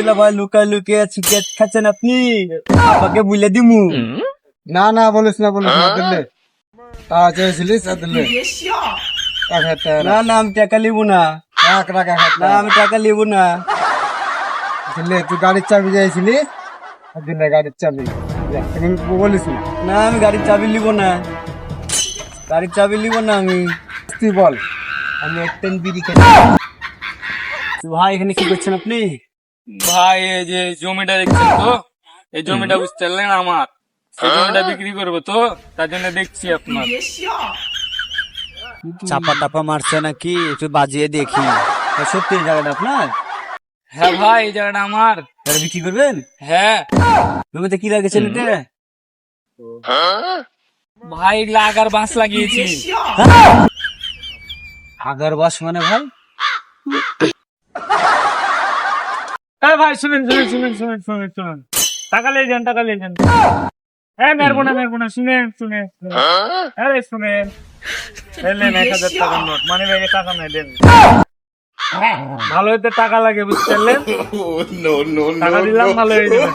দুলা ভাই লুকায় লুকিয়ে সিগারেট খাচ্ছেন আপনি? আপাকে বুঝলে দিমু। না না বলিস না দিলে টাকা চেয়েছিলিস আর দিলে 1,000 না না আমি টাকা লিবো না। রাখ রাখ 1,000 না আমি টাকা লিবো না। দিলে তুই গাড়ির চাবি চাইছিলি আর দিলে গাড়ির চাবি এখন বলিস না না আমি গাড়ির চাবি লিবো না। গাড়ির চাবি লিবো না আমি। তুই বল আমি একটা বিড়ি খাচ্ছি। ভাই এখানে কি করছেন আপনি? ভাই এই যে জমিটা দেখছেন তো, এই জমিটা বুঝতে পারলেন আমার, এই জমিটা বিক্রি করবো তো, তার জন্য দেখছি আপনার। চাপা টাপা মারছে নাকি? একটু বাজিয়ে দেখি। সত্যি এই জায়গাটা আপনার? হ্যাঁ ভাই, এই জায়গাটা আমার। এটা বিক্রি করবেন? হ্যাঁ জমিতে কি লাগিয়েছেন এটা? ভাই এগুলা আগার বাঁশ লাগিয়েছি। আগার বাস মানে ভাই? হ্যাঁ ভাই শুনেন শুনেন শুনেন শুনেন শুনেন শুনেন, টাকা লিয়ে যান, টাকা লিয়ে যান। হ্যাঁ মেরবো না, শুনেন শুনেন আরে শুনেন, এলেন 1,000 টাকার নোট, মানে ব্যাগে টাকা নাই, দেন। ভালো হইতে টাকা লাগে বুঝতে পারলেন, টাকা দিলাম ভালো হয়ে যাবে।